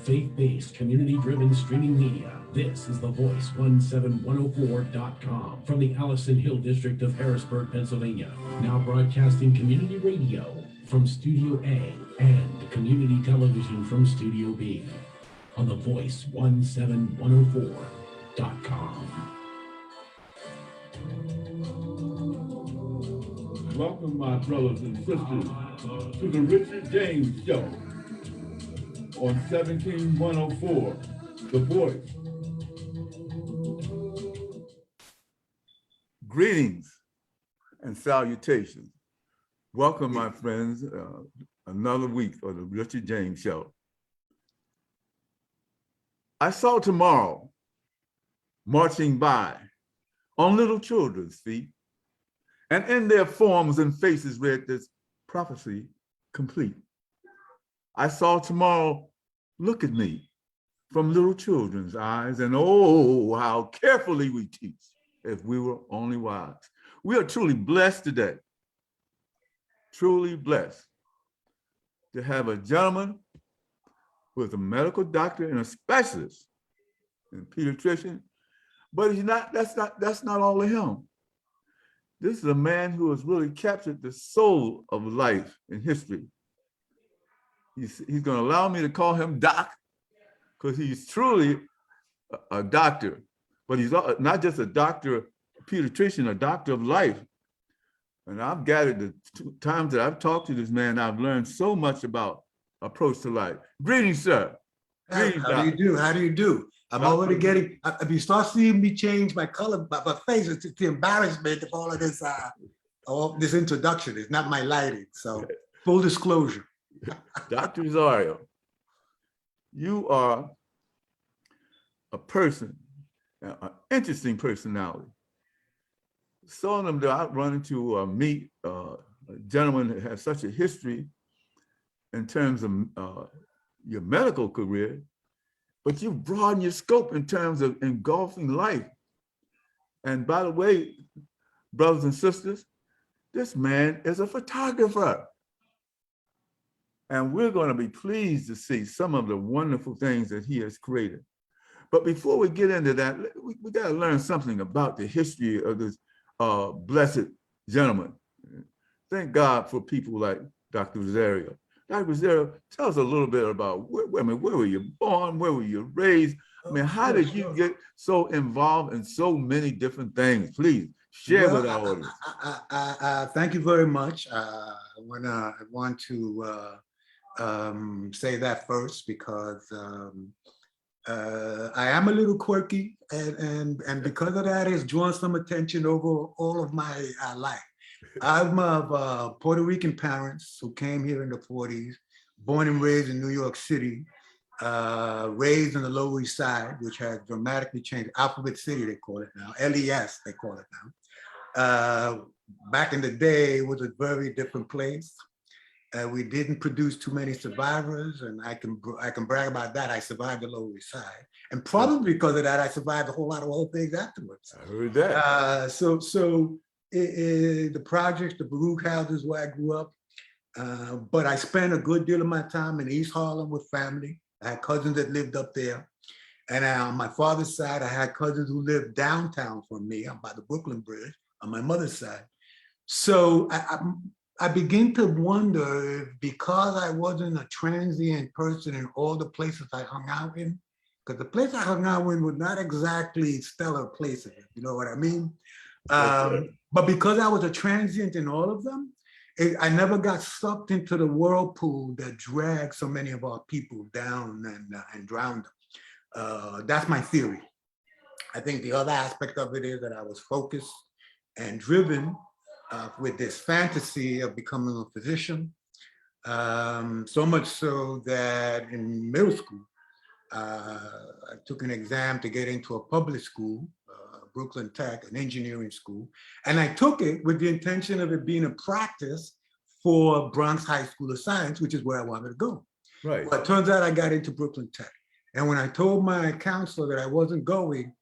Faith-based, community-driven streaming media. This is The Voice 17104.com from the Allison Hill District of Harrisburg, Pennsylvania. Now broadcasting community radio from Studio A and community television from Studio B on The Voice 17104.com. Welcome, my brothers and sisters, to the Richard James Show on 17104, The Voice. Greetings and salutations. Welcome, my friends, another week of the Richard James Show. I saw tomorrow marching by on little children's feet, and in their forms and faces read this prophecy complete. I saw tomorrow look at me from little children's eyes, and oh, how carefully we teach if we were only wise. We are truly blessed today, truly blessed to have a gentleman who is a medical doctor and a specialist in pediatrician, but that's not all of him. This is a man who has really captured the soul of life in history. He's going to allow me to call him Doc, because he's truly a doctor, but he's not just a doctor, a pediatrician, a doctor of life. And I've gathered the times that I've talked to this man, I've learned so much about approach to life. Greetings, sir. Greetings, How do you do? How do you do? I'm already getting, if you start seeing me change my color, my face, it's the embarrassment of all of this, this introduction. It's not my lighting, so full disclosure. Dr. Rosario, you are a person, an interesting personality. Seldom do I run into meet a gentleman that has such a history in terms of your medical career, but you broaden your scope in terms of engulfing life. And by the way, brothers and sisters, this man is a photographer. And we're going to be pleased to see some of the wonderful things that he has created. But before we get into that, we got to learn something about the history of this blessed gentleman. Thank God for people like Dr. Rosario. Dr. Rosario, tell us a little bit about where were you born? Where were you raised? I mean, how did you get so involved in so many different things? Please share with our audience. Thank you very much. I want to say that first because I am a little quirky, and because of that, it's drawn some attention over all of my life. I'm of Puerto Rican parents who came here in the 40s, born and raised in New York City, raised on the Lower East Side, which has dramatically changed. Alphabet City, they call it now. LES, they call it now. Back in the day, it was a very different place. We didn't produce too many survivors, and I can brag about that. I survived the Lower East Side, and probably because of that, I survived a whole lot of other things afterwards. I heard that. The projects, the Baruch houses where I grew up, but I spent a good deal of my time in East Harlem with family. I had cousins that lived up there, and on my father's side, I had cousins who lived downtown from me, by the Brooklyn Bridge. On my mother's side, so I begin to wonder if because I wasn't a transient person in all the places I hung out in, because the place I hung out in were not exactly stellar places, you know what I mean? But because I was a transient in all of them, I never got sucked into the whirlpool that dragged so many of our people down and drowned them. That's my theory. I think the other aspect of it is that I was focused and driven with this fantasy of becoming a physician, so much so that in middle school, I took an exam to get into a public school, Brooklyn Tech, an engineering school, and I took it with the intention of it being a practice for Bronx High School of Science, which is where I wanted to go. Right. But it turns out I got into Brooklyn Tech. And when I told my counselor that I wasn't going,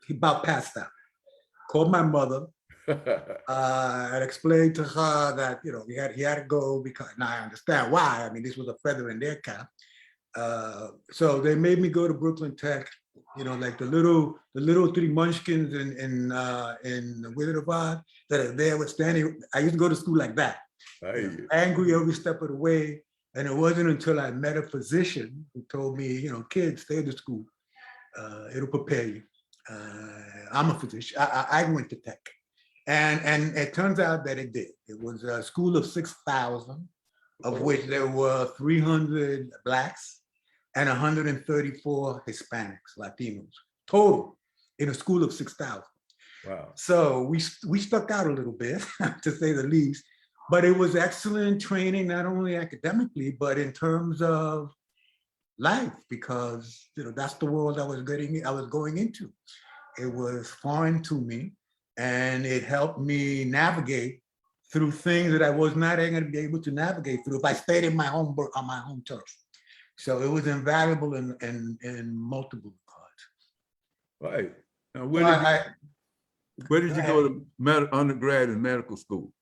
he about passed out. Called my mother, and explained to her that, you know, he had to go because, now I understand why. I mean, this was a feather in their cap. So they made me go to Brooklyn Tech, you know, like the little three munchkins in the Wizard of Oz that are there with standing. I used to go to school like that, angry every step of the way. And it wasn't until I met a physician who told me, you know, kids, stay to school. It'll prepare you. I'm a physician. I went to Tech. And it turns out that it did. It was a school of 6,000, of which there were 300 Blacks and 134 Hispanics, Latinos, total in a school of 6,000. Wow. So we stuck out a little bit, to say the least, but it was excellent training, not only academically, but in terms of life, because you know that's the world I was going into. It was foreign to me, and it helped me navigate through things that I was not going to be able to navigate through if I stayed in my home on my home turf. So it was invaluable in multiple regards. Right. Now, where did you go to undergrad and medical school?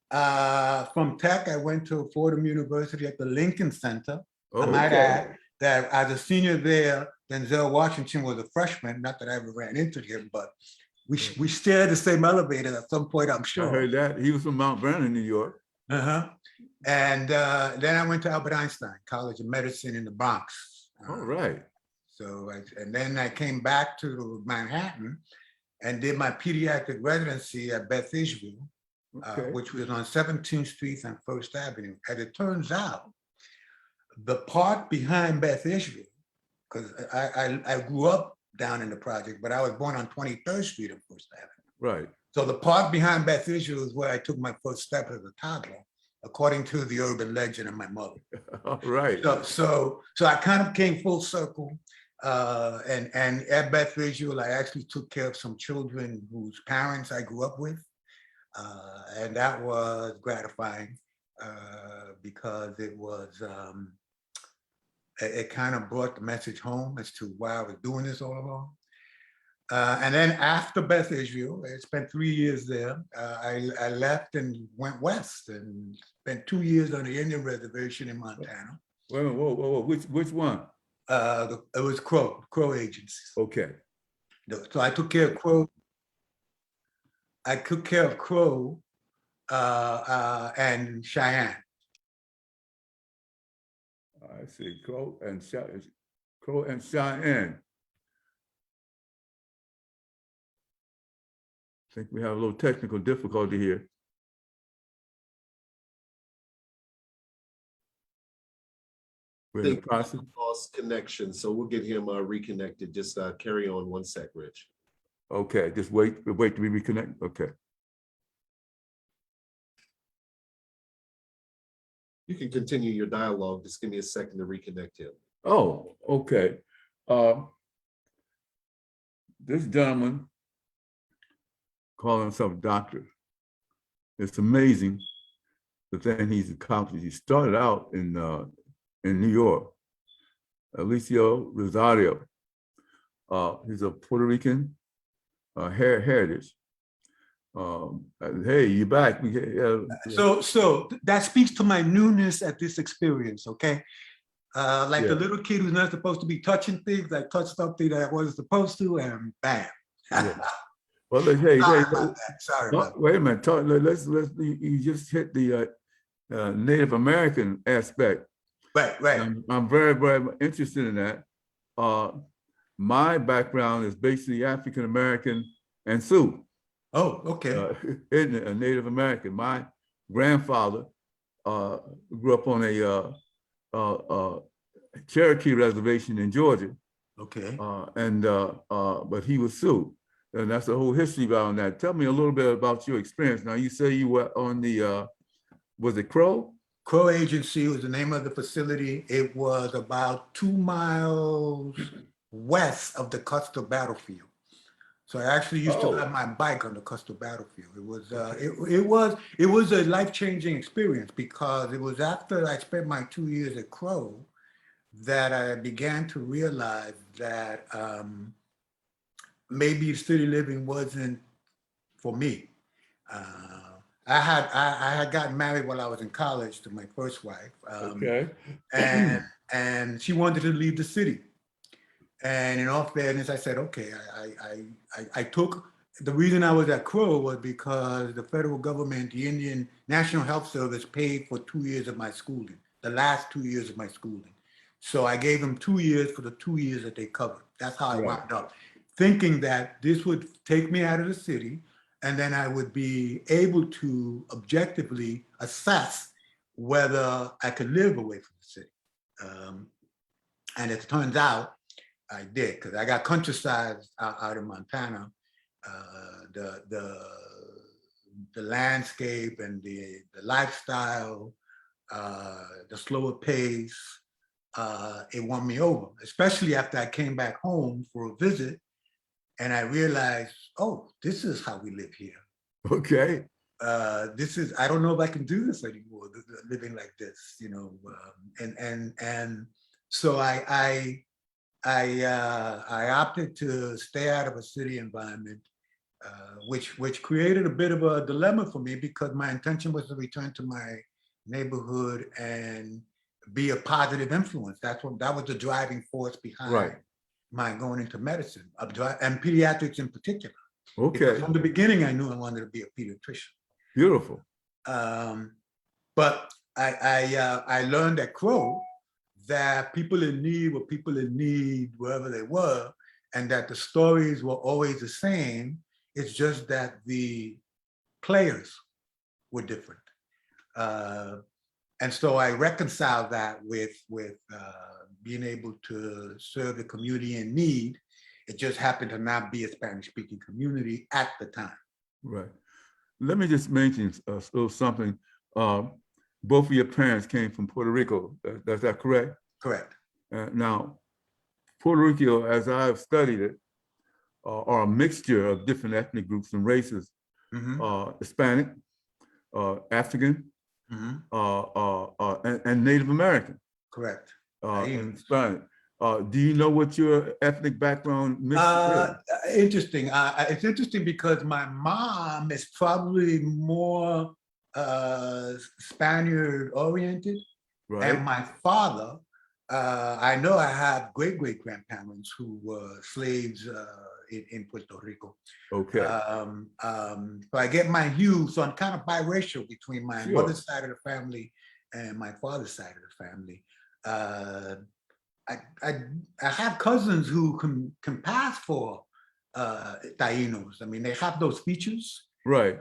From Tech, I went to Fordham University at the Lincoln Center. Oh, I might okay. add that as a senior there, Denzel Washington was a freshman. Not that I ever ran into him, but we shared the same elevator at some point, I'm sure. I heard that. He was from Mount Vernon, New York. Uh-huh. And then I went to Albert Einstein College of Medicine in the Bronx. All right. And then I came back to Manhattan and did my pediatric residency at Beth Israel, which was on 17th Street and First Avenue. As it turns out, the part behind Beth Israel, because I grew up down in the project, but I was born on 23rd Street and First Avenue. Right. So the park behind Beth Israel is where I took my first step as a toddler, according to the urban legend of my mother. All right. So I kind of came full circle. And at Beth Israel, I actually took care of some children whose parents I grew up with. And that was gratifying because it was, it kind of brought the message home as to why I was doing this all along. And then after Beth Israel, I spent 3 years there. I left and went west and spent 2 years on the Indian reservation in Montana. Whoa. Which one? It was Crow agencies. Okay. So I took care of Crow. I took care of Crow and Cheyenne. I see. Crow and Cheyenne. I think we have a little technical difficulty here. We're in the process. Lost connection, so we'll get him reconnected. Just carry on 1 sec, Rich. Okay, just wait to be reconnected. Okay. You can continue your dialogue. Just give me a second to reconnect him. Oh, okay. This gentleman calling himself doctor. It's amazing the thing he's accomplished. He started out in New York. Eliseo Rosario. He's a Puerto Rican heritage. Hey, you back? So that speaks to my newness at this experience. Okay, the little kid who's not supposed to be touching things, I touched something that I wasn't supposed to, and bam. Well, Sorry wait a minute. Let's you just hit the Native American aspect. Right. I'm very, very interested in that. My background is basically African American and Sioux. Oh, okay. A Native American. My grandfather grew up on a Cherokee reservation in Georgia. Okay. But he was Sioux. And that's the whole history around that. Tell me a little bit about your experience. Now, you say you were on the, was it Crow? Crow Agency was the name of the facility. It was about 2 miles west of the Custer battlefield. So I actually used to ride my bike on the Custer battlefield. It was a life-changing experience because it was after I spent my 2 years at Crow that I began to realize that maybe city living wasn't for me. I had gotten married while I was in college to my first wife. Okay. And and she wanted to leave the city. And in all fairness, I said, okay, I took, the reason I was at Crow was because the federal government, the Indian National Health Service paid for 2 years of my schooling, the last 2 years of my schooling. So I gave them 2 years for the 2 years that they covered. That's how I wound up, thinking that this would take me out of the city, and then I would be able to objectively assess whether I could live away from the city. And it turns out I did, because I got countryside out in Montana. The landscape and the lifestyle, the slower pace, it won me over, especially after I came back home for a visit and I realized, oh, this is how we live here. Okay. I don't know if I can do this anymore, living like this, you know. And so I opted to stay out of a city environment, which created a bit of a dilemma for me, because my intention was to return to my neighborhood and be a positive influence. That was the driving force behind my going into medicine, and pediatrics in particular. Okay. Because from the beginning, I knew I wanted to be a pediatrician. Beautiful. But I learned at Crow that people in need were people in need wherever they were, and that the stories were always the same. It's just that the players were different. And so I reconciled that with being able to serve the community in need. It just happened to not be a Spanish-speaking community at the time. Right. Let me just mention a little something. Both of your parents came from Puerto Rico. Is that correct? Correct. Now, Puerto Rico, as I've studied it, are a mixture of different ethnic groups and races. Hispanic, African, and Native American. Correct. And Hispanic. Do you know what your ethnic background mixture is? Interesting. It's interesting because my mom is probably more Spaniard oriented, and my father, I know I have great-great-grandparents who were slaves in Puerto Rico. Okay. So I get my hue, so I'm kind of biracial between my mother's side of the family and my father's side of the family. I have cousins who can pass for Taínos. I mean, they have those features. Right.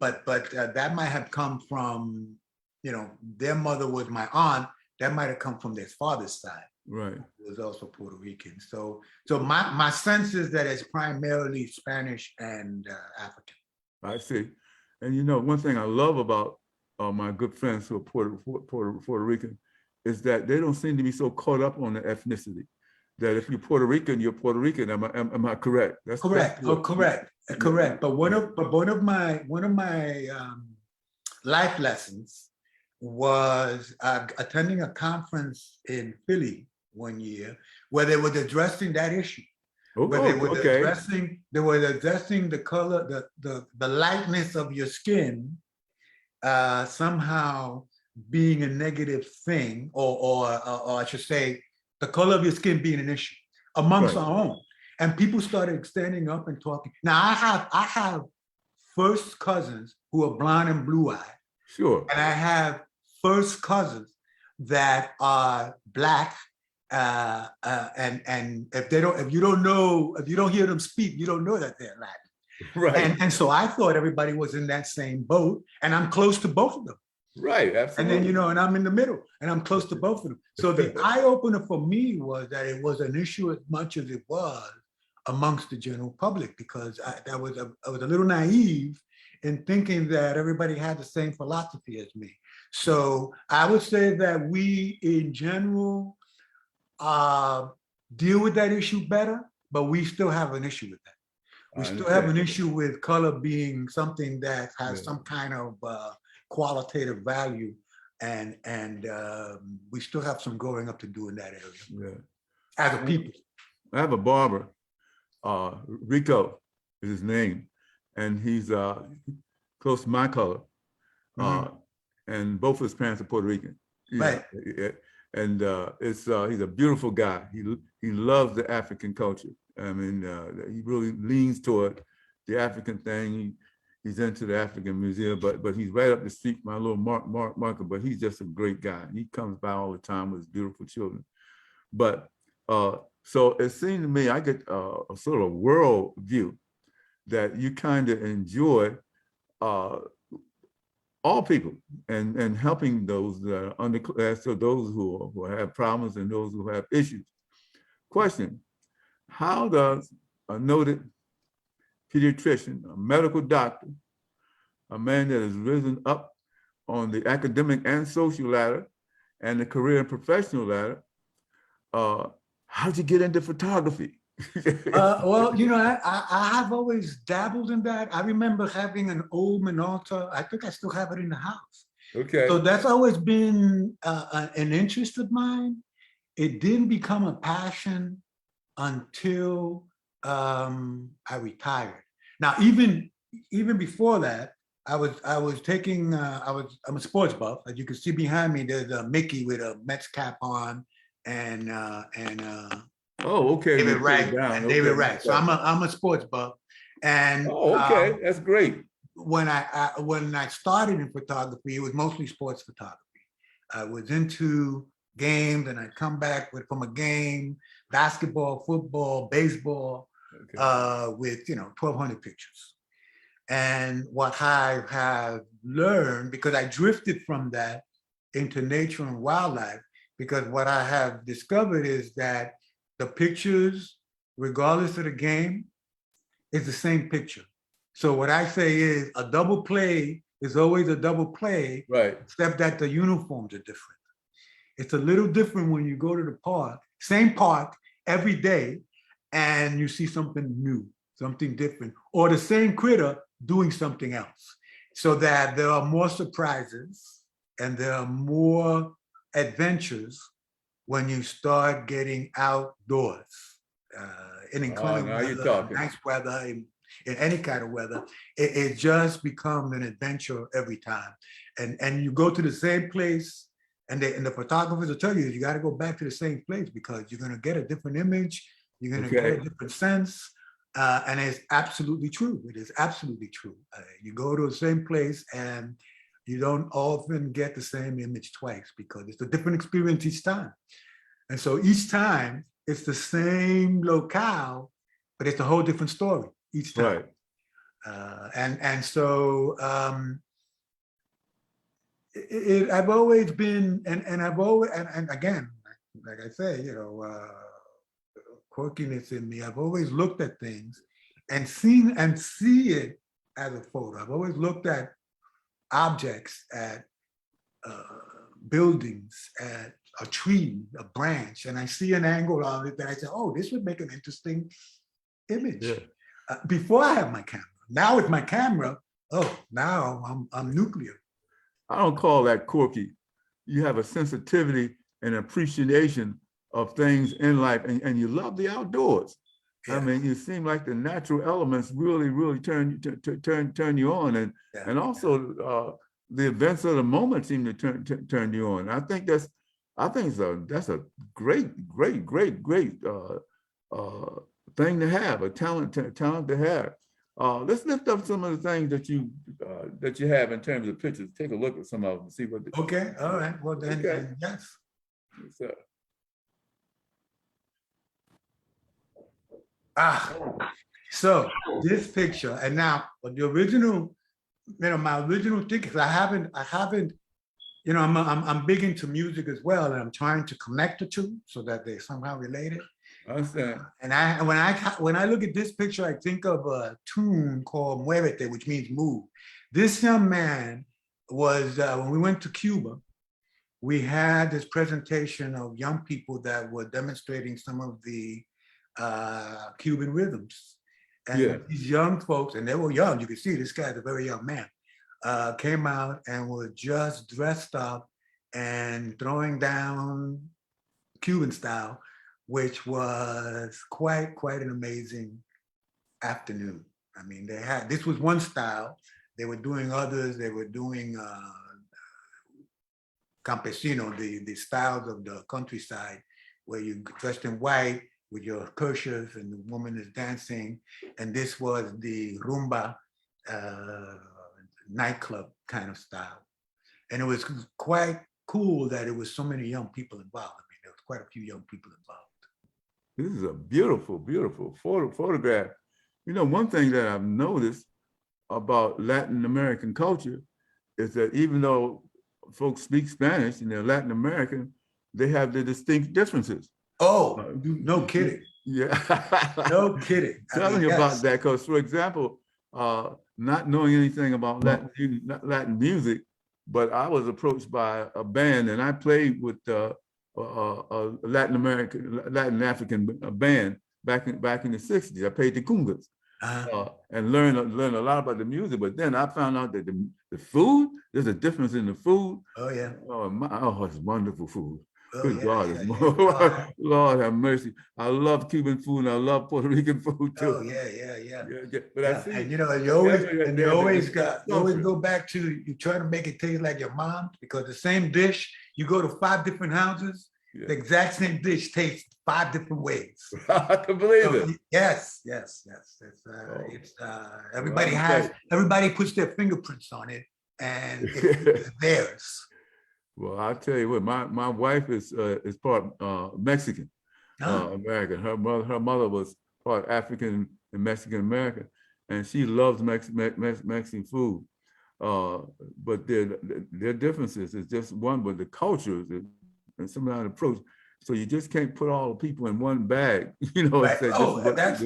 But that might have come from, you know, their mother was my aunt. That might have come from their father's side. Right. Who was also Puerto Rican. So my sense is that it's primarily Spanish and African. I see. And you know, one thing I love about my good friends who are Puerto Rican is that they don't seem to be so caught up on the ethnicity. That if you're Puerto Rican, you're Puerto Rican. Am I correct? That's correct. Correct. But one of my life lessons was attending a conference in Philly one year where they were addressing that issue. Where they were addressing the color, the lightness of your skin somehow being a negative thing, or I should say, the color of your skin being an issue amongst our own. And people started standing up and talking. Now I have first cousins who are blonde and blue-eyed. Sure. And I have first cousins that are Black. And if you don't hear them speak, you don't know that they're Latin. Right. And so I thought everybody was in that same boat, and I'm close to both of them. Right, absolutely. And then, you know, and I'm in the middle, and I'm close to both of them. So the eye opener for me was that it was an issue as much as it was amongst the general public, because I was a little naive in thinking that everybody had the same philosophy as me. So I would say that we, in general, deal with that issue better, but we still have an issue with that. We still have an issue with color being something that has some kind of qualitative value, and we still have some growing up to do in that area as a people. I have a barber, Rico is his name, and he's close to my color, and both of his parents are Puerto Rican. Right. and he's a beautiful guy. He loves the African culture. I mean, he really leans toward the African thing. He's into the African Museum, but he's right up the street, my little Marker. But he's just a great guy. He comes by all the time with his beautiful children. But so it seemed to me, I get a sort of world view that you kind of enjoy all people and helping those that are underclass, so those who have problems and those who have issues. Question: how does a noted pediatrician, a medical doctor, a man that has risen up on the academic and social ladder and the career and professional ladder, how'd you get into photography? Well, you know, I have always dabbled in that. I remember having an old Minolta. I think I still have it in the house. Okay. So that's always been an interest of mine. It didn't become a passion until I retired. Now, even before that, I'm a sports buff. As you can see behind me, there's a Mickey with a Mets cap on, and Oh, okay. David Wright and David Wright. So I'm a sports buff, and okay, that's great. When I started in photography, it was mostly sports photography. I was into games, and I'd come back from a game, basketball, football, baseball, with 1,200 pictures. And what I have learned, because I drifted from that into nature and wildlife, because what I have discovered is that the pictures, regardless of the game, is the same picture. So what I say is a double play is always a double play, right? Except that the uniforms are different. It's a little different when you go to the park, same park every day, and you see something new, something different, or the same critter doing something else. So that there are more surprises and there are more adventures when you start getting outdoors, in inclement weather, nice weather, in any kind of weather. It just becomes an adventure every time. And you go to the same place, and the photographers will tell you got to go back to the same place because you're going to get a different image, you're going to get a different sense. And it's absolutely true. It is absolutely true. You go to the same place and you don't often get the same image twice because it's a different experience each time. And so each time it's the same locale, but it's a whole different story each time. Right. So I've always been, and I've always, and again, like I say, quirkiness in me. I've always looked at things and see it as a photo. I've always looked at objects, at buildings, at a tree, a branch, and I see an angle of it that I say, oh, this would make an interesting image. Yeah. Before I have my camera. Now with my camera, now I'm nuclear. I don't call that quirky. You have a sensitivity and appreciation of things in life, and you love the outdoors. Yeah. I mean, you seem like the natural elements really turn you on, and also the events of the moment seem to turn you on. I think that's a great thing to have, a talent to have. Let's lift up some of the things that you have in terms of pictures. Take a look at some of them and see what. Okay, all right. Well then, yes. So this picture, and now the original, my original thing, because I haven't, I'm big into music as well, and I'm trying to connect the two so that they're somehow related. I understand. And when I look at this picture, I think of a tune called Muévete, which means move. This young man was, when we went to Cuba, we had this presentation of young people that were demonstrating some of the Cuban rhythms. And these young folks, and they were young, you can see this guy's a very young man, came out and were just dressed up and throwing down Cuban style, which was quite an amazing afternoon. I mean, this was one style. They were doing others. They were doing campesino, the styles of the countryside, where you dressed in white with your kerchief and the woman is dancing. And this was the rumba nightclub kind of style. And it was quite cool that it was so many young people involved. I mean, there was quite a few young people involved. This is a beautiful, beautiful photograph. You know, one thing that I've noticed about Latin American culture is that even though folks speak Spanish and they're Latin American, they have their distinct differences. Oh, no kidding. Yeah. No kidding. Tell me about that, because for example, not knowing anything about Latin music, but I was approached by a band and I played with a Latin African band back in the 60s. I played the congas. And learn a lot about the music, but then I found out that the food, there's a difference in the food. Oh yeah. Oh, it's wonderful food. Oh, Good yeah, God, yeah. Lord have mercy. I love Cuban food and I love Puerto Rican food too. Oh yeah. But I see, and you know, you always go back to, you try to make it taste like your mom's, because the same dish, you go to 5 different houses, the exact same dish tastes 5 different ways. I can believe it. Yes. It's everybody puts their fingerprints on it, and it's theirs. Well, I'll tell you what, my wife is part Mexican American. Her mother was part African and Mexican American, and she loves Mexican food. But their differences is just one, but the cultures and some kind of approach. So you just can't put all the people in one bag, you know. Right. That's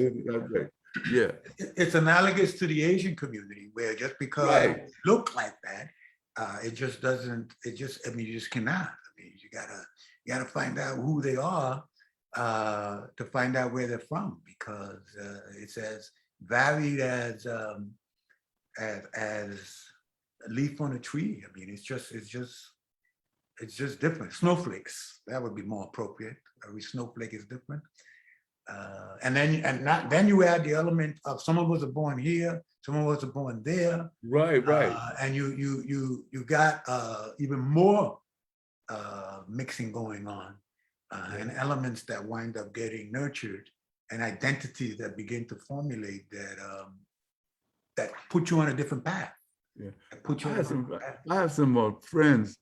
yeah. It's analogous to the Asian community, where just because you look like that, it just doesn't. I mean, you just cannot. I mean, you gotta find out who they are to find out where they're from, because it's as varied as a leaf on a tree. I mean, it's just different. Snowflakes, that would be more appropriate. Every snowflake is different. And then you add the element of some of us are born here, some of us are born there. Right. And you got even more mixing going on, and elements that wind up getting nurtured, and identities that begin to formulate that put you on a different path. Yeah. I have some friends.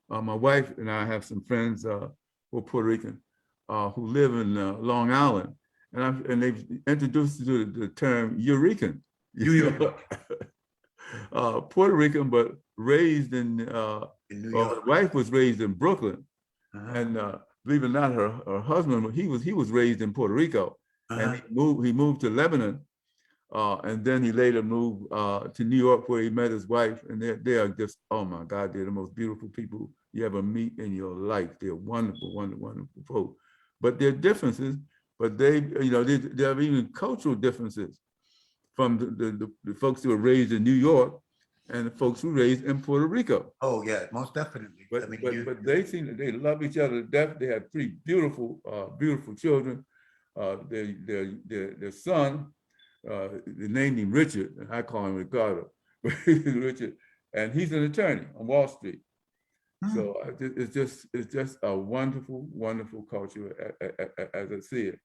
My wife and I have some friends who are Puerto Rican who live in Long Island, and they've introduced to the term Eurekan. Puerto Rican, but raised in New York. My wife was raised in Brooklyn, and believe it or not, her husband he was raised in Puerto Rico, and he moved to Lebanon. And then he later moved to New York, where he met his wife, and they are just, oh my God, they're the most beautiful people you ever meet in your life. They're wonderful, wonderful folk. But there are differences, but there are even cultural differences from the folks who were raised in New York and the folks who were raised in Puerto Rico. Oh yeah, most definitely. But they seem that they love each other to death. They have 3 beautiful, beautiful children. Their son, they named him Richard, and I call him Ricardo. Richard, and he's an attorney on Wall Street. So it's just a wonderful, wonderful culture as I see it.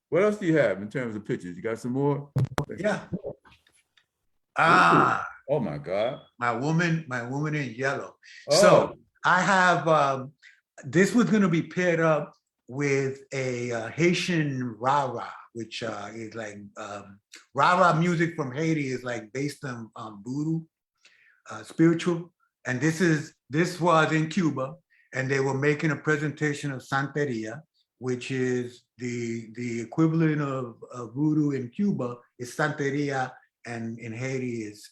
What else do you have in terms of pictures? You got some more? Yeah. Oh my God. My woman in yellow. Oh. So I have this was going to be paired up with a Haitian rara, which is like rara music from Haiti is like based on voodoo, spiritual. And this was in Cuba, and they were making a presentation of Santeria, which is the equivalent of voodoo in Cuba is Santeria, and in Haiti is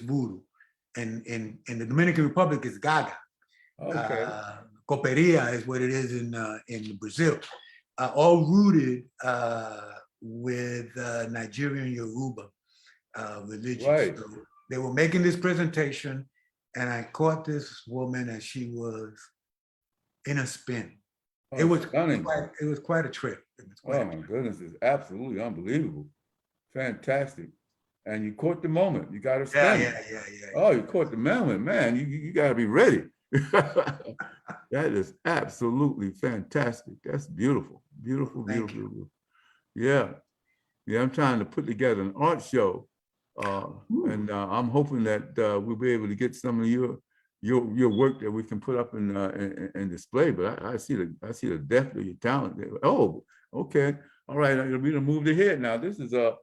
voodoo, and in the Dominican Republic is Gaga. Okay. Coperia is what it is in Brazil, all rooted with Nigerian Yoruba religion. Right. So they were making this presentation, and I caught this woman, and she was in a spin. Oh, it was quite a trip. Oh my goodness, it's absolutely unbelievable. Fantastic. and you caught the moment. You got to Yeah, spend. yeah. Oh, you caught the moment, man. You got to be ready. That is absolutely fantastic. That's beautiful, beautiful, Thank beautiful, you. beautiful. Yeah, yeah. I'm trying to put together an art show, and I'm hoping that we'll be able to get some of your work that we can put up and display. But I see the depth of your talent there. Oh, okay, all right. We done moved ahead now. This is a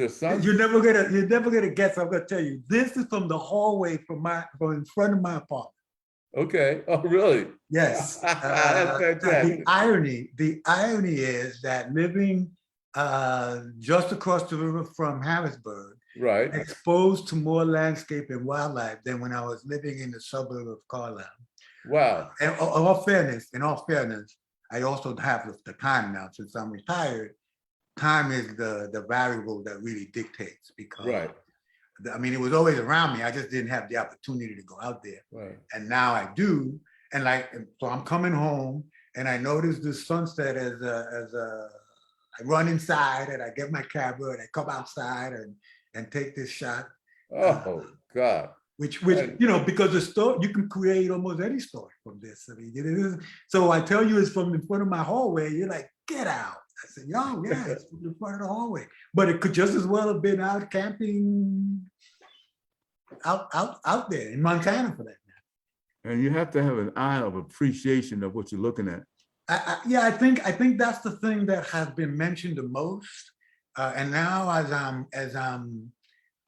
sun. You're never gonna guess. I'm gonna tell you. This is from the hallway from in front of my apartment. Okay. Oh, really? Yes. That's fantastic. The irony is that living just across the river from Harrisburg, Right. exposed to more landscape and wildlife than when I was living in the suburb of Carlisle. Wow. In all fairness, I also have the time now since I'm retired. Time is the variable that really dictates because Right. I mean, it was always around me. I just didn't have the opportunity to go out there. Right. And now I do. And so I'm coming home and I notice the sunset I run inside and I get my camera and I come outside and take this shot. Oh, God. Which because the story, you can create almost any story from this. I mean, it is. So I tell you, it's from in front of my hallway. You're like, get out. I said, yo, yeah, it's from the front of the hallway. But it could just as well have been out camping out there in Montana for that matter. And you have to have an eye of appreciation of what you're looking at. I think that's the thing that has been mentioned the most. And now as I'm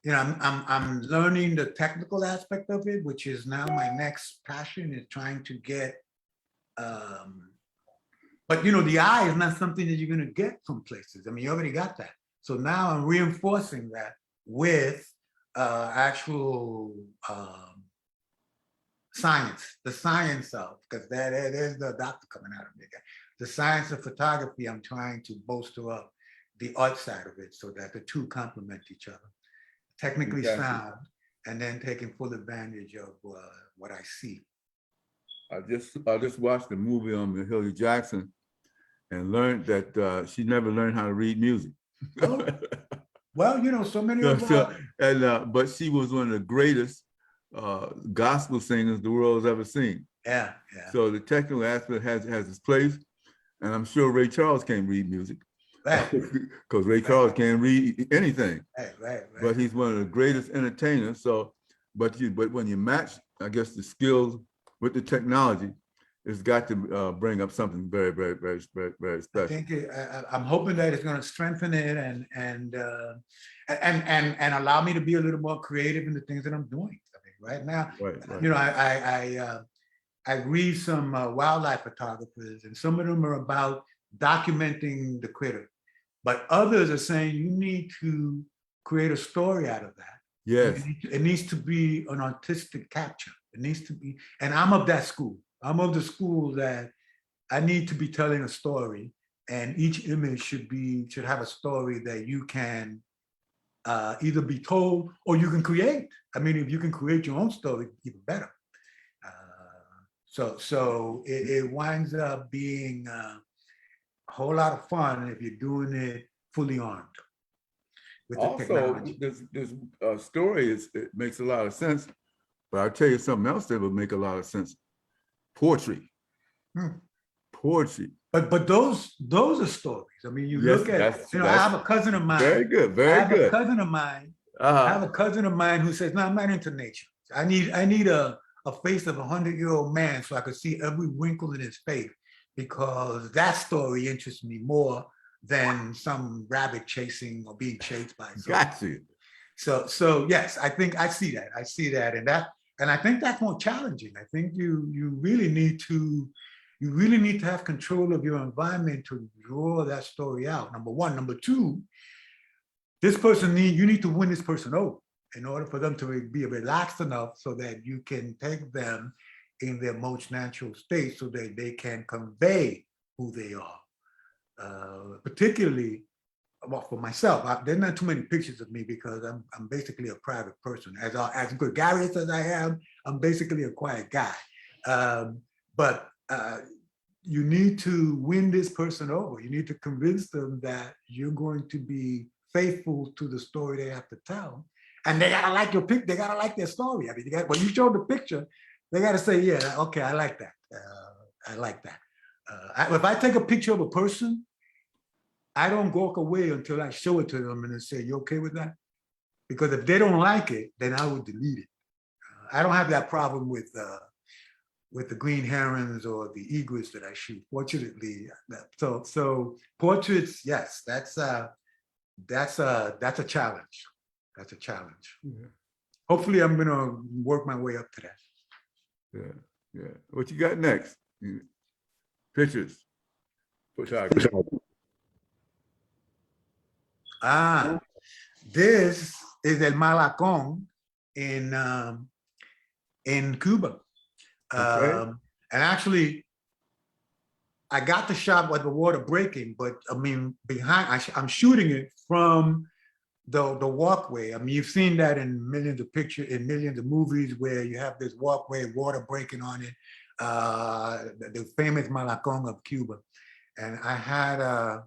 learning the technical aspect of it, which is now my next passion, is trying to get. But the eye is not something that you're going to get from places. I mean, you already got that. So now I'm reinforcing that with actual science, the science of, because there's the doctor coming out of me again. The science of photography, I'm trying to bolster up the art side of it so that the two complement each other. Technically sound, and then taking full advantage of what I see. I just watched the movie on Mahalia Jackson and learned that she never learned how to read music. Oh, well, so many of us. But she was one of the greatest gospel singers the world has ever seen. Yeah. So the technical aspect has its place, and I'm sure Ray Charles can't read music. Because Ray Charles can't read anything. Right. But he's one of the greatest entertainers. So, but when you match, I guess, the skills with the technology, it's got to bring up something very, very, very, very, very special. I think I'm hoping that it's going to strengthen it and allow me to be a little more creative in the things that I'm doing. I mean, right now, right. I read some wildlife photographers, and some of them are about documenting the critter. But others are saying you need to create a story out of that. Yes. It needs to be an artistic capture. It needs to be, and I'm of that school. I'm of the school that I need to be telling a story, and each image should have a story that you can either be told or you can create. I mean, if you can create your own story, even better. So it winds up being a whole lot of fun if you're doing it fully armed with the technology. This story it makes a lot of sense, but I'll tell you something else that would make a lot of sense. Poetry. Poetry. But those are stories. I mean, you look at, I have a cousin of mine. Very good, very good. I have a cousin of mine. I have a cousin of mine who says, no, I'm not into nature. I need a face of a 100-year-old man so I could see every wrinkle in his face, because that story interests me more than some rabbit chasing or being chased by something. Got you. So yes, I think I see that, and I think that's more challenging. I think you really need to have control of your environment to draw that story out. Number one. Number two, you need to win this person over in order for them to be relaxed enough so that you can take them in their most natural state so that they can convey who they are. Particularly, well, for myself, there's not too many pictures of me because I'm basically a private person. As gregarious as I am, I'm basically a quiet guy. But you need to win this person over. You need to convince them that you're going to be faithful to the story they have to tell. And they gotta like your pic, they gotta like their story. I mean, when you show the picture, they gotta say, yeah, okay, I like that. I like that. If I take a picture of a person, I don't walk away until I show it to them and then say, you okay with that? Because if they don't like it, then I would delete it. I don't have that problem with the green herons or the egrets that I shoot. Fortunately, so portraits, yes, that's a challenge. That's a challenge. Yeah. Hopefully, I'm gonna work my way up to that. Yeah. What you got next? Pictures. Photography. This is El Malacón in Cuba. Okay. And actually, I got the shot with the water breaking, but I mean, I'm shooting it from the walkway. I mean, you've seen that in millions of pictures, in millions of movies where you have this walkway, water breaking on it, the famous Malacón of Cuba. And I had a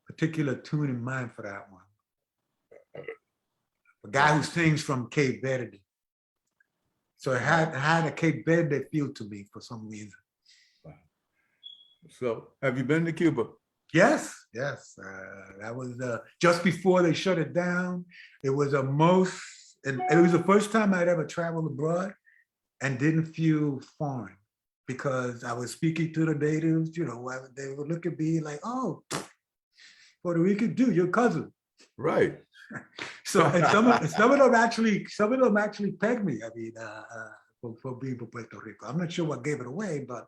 particular tune in mind for that one. A guy who sings from Cape Verde. So it had a Cape Verde feel to me for some reason. So have you been to Cuba? Yes. That was just before they shut it down. It was it was the first time I'd ever traveled abroad and didn't feel foreign because I was speaking to the natives, they would look at me like, oh, Puerto Rican dude, your cousin. Right. So and some of them actually pegged me. I mean, for being from Puerto Rico. I'm not sure what gave it away, but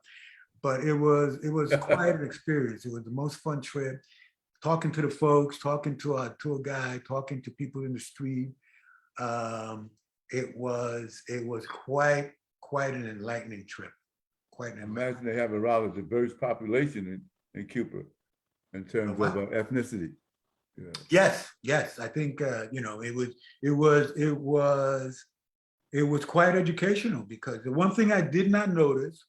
it was quite an experience. It was the most fun trip. Talking to the folks, talking to our tour guide, talking to people in the street. It was quite an enlightening trip. Imagine they have a rather diverse population in Cuba in terms of ethnicity. Yeah. Yes. I think it was quite educational because the one thing I did not notice,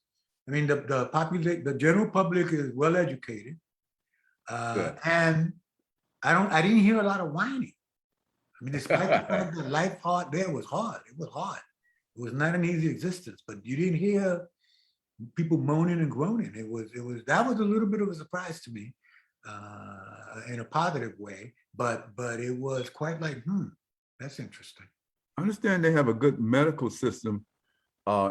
I mean, the general public is well educated, and I didn't hear a lot of whining. I mean, despite the fact that life there was hard. It was hard. It was not an easy existence, but you didn't hear people moaning and groaning. That was a little bit of a surprise to me. In a positive way, but it was quite like, that's interesting. I understand they have a good medical system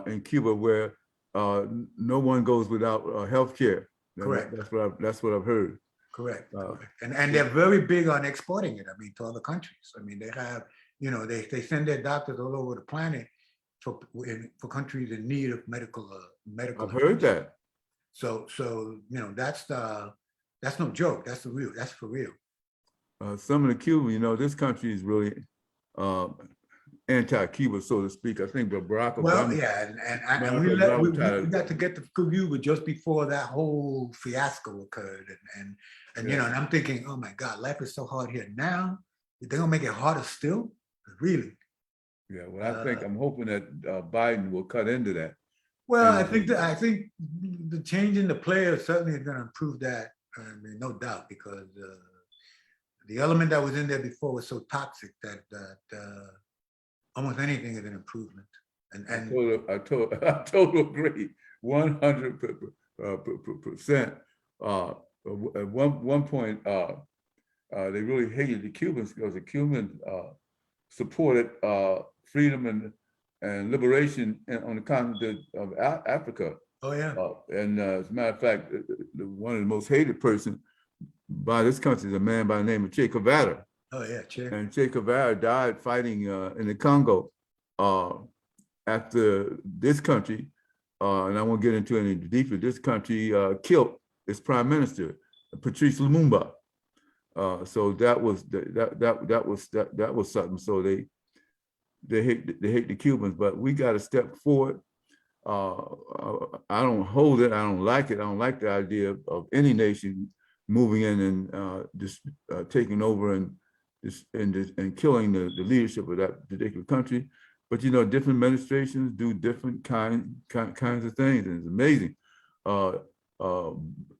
in Cuba where no one goes without health care. Correct. That's what I've heard. Correct. And they're very big on exporting it. I mean, to other countries. I mean, they have, they send their doctors all over the planet for countries in need of medical. I've heard that. So that's no joke. That's for real. Some of the Cuban, this country is really anti-Cuba, so to speak. I think Barack Obama. Well, yeah, and we got to get to Cuba just before that whole fiasco occurred, and and I'm thinking, oh my God, life is so hard here now. They're gonna make it harder still, really. Yeah, well, I'm hoping that Biden will cut into that. Well, I think the change in the players certainly is gonna improve that. I mean, no doubt, because the element that was in there before was so toxic that almost anything is an improvement. And I totally agree, 100%. At one point, they really hated the Cubans because the Cubans supported freedom and liberation on the continent of Africa. Oh yeah. And as a matter of fact, one of the most hated person by this country is a man by the name of Che Guevara. Oh yeah, Che. And Che Guevara died fighting in the Congo after this country, and I won't get into any deeper. This country killed its prime minister, Patrice Lumumba. So that was something. So they hate the Cubans, but we got to step forward. I don't hold it. I don't like it. I don't like the idea of any nation moving in and just taking over and killing the leadership of that particular country. But different administrations do different kinds of things, and it's amazing.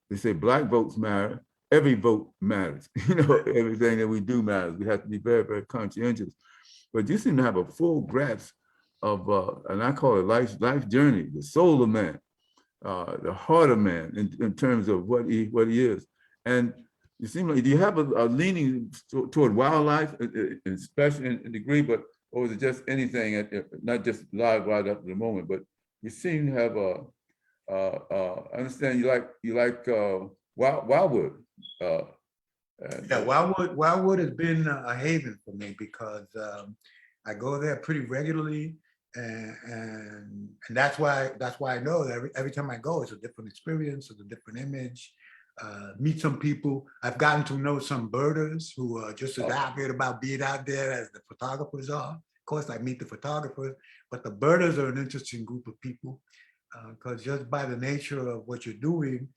They say black votes matter, every vote matters. You know, everything that we do matters. We have to be very, very conscientious. But you seem to have a full grasp of, and I call it life journey, the soul of man, the heart of man, in terms of what he is. And you seem like, do you have a leaning toward wildlife, especially in degree, but or is it just anything, not just live right up to the moment, but you seem to have I understand you like Wildwood. Yeah, Wildwood has been a haven for me because I go there pretty regularly, and that's why I know that every time I go, it's a different experience, it's a different image. Meet some people. I've gotten to know some birders who are just as avid about being out there as the photographers are. Of course, I meet the photographers, but the birders are an interesting group of people because just by the nature of what you're doing,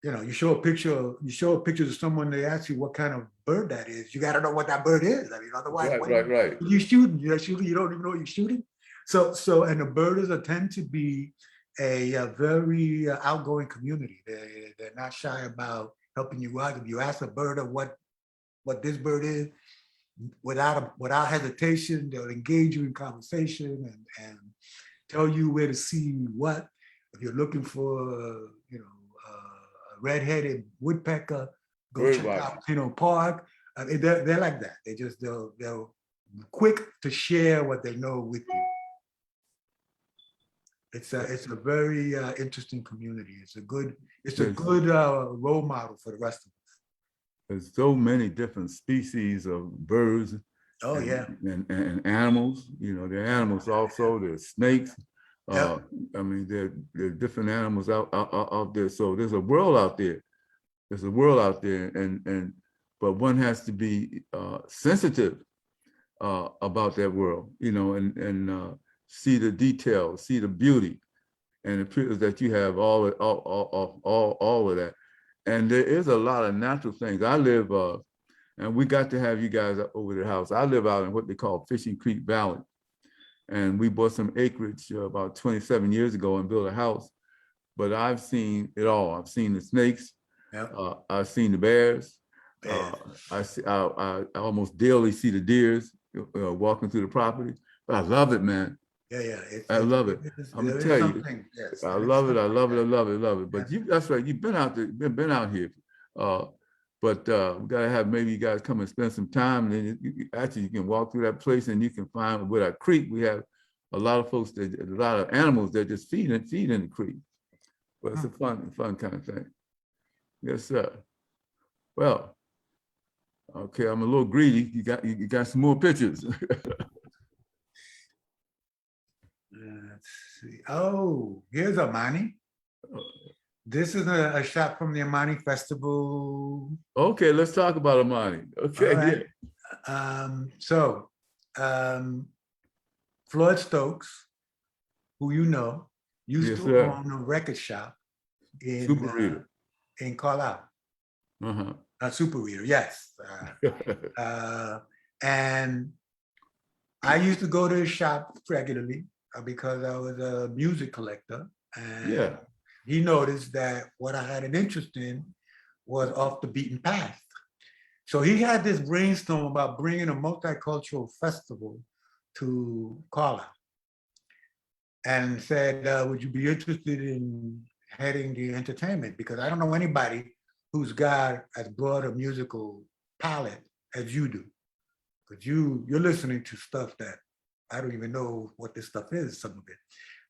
you know, you show pictures of someone, they ask you what kind of bird that is. You got to know what that bird is. I mean, otherwise, right. You shooting? You don't even know you're shooting. So, and the birders tend to be a very outgoing community. They're not shy about helping you out. If you ask a birder what this bird is, without hesitation, they'll engage you in conversation and tell you where to see what. If you're looking for, you know, a red-headed woodpecker, go Bird check watching. out Pino Park. I mean, they're like that. They'll quick to share what they know with you. It's a very interesting community. It's a good role model for the rest of us. There's so many different species of birds. Oh, and, yeah. and animals. You know, there are animals also. There's snakes. Yeah. I mean, there are different animals out there. So there's a world out there. There's a world out there, and but one has to be sensitive about that world. You know, and see the details, see the beauty, and it appears that you have all of that. And there is a lot of natural things. I live, and we got to have you guys over the house. I live out in what they call Fishing Creek Valley. And we bought some acreage about 27 years ago and built a house. But I've seen it all. I've seen the snakes. Yep. I've seen the bears. I almost daily see the deers walking through the property. But I love it, man. Yeah. I love it. I'm gonna tell you, yes, I love it. I love it. But that's right. You've been out there, been out here. But we gotta have maybe you guys come and spend some time, and then you can walk through that place, and you can find with our creek. We have a lot of folks a lot of animals that just feed in the creek. But it's a fun kind of thing. Yes, sir. Well, okay, I'm a little greedy. You got some more pictures. Let's see. Oh, here's Amani. This is a shot from the Amani Festival. Okay, let's talk about Amani. Okay, right. yeah. Floyd Stokes, who you know, used to own a record shop in Carlisle. A Super Reader, yes. And I used to go to his shop regularly because I was a music collector. And he noticed that what I had an interest in was off the beaten path. So he had this brainstorm about bringing a multicultural festival to Carlisle and said, would you be interested in heading the entertainment? Because I don't know anybody who's got as broad a musical palette as you do. Because you're listening to stuff that I don't even know what this stuff is, some of it.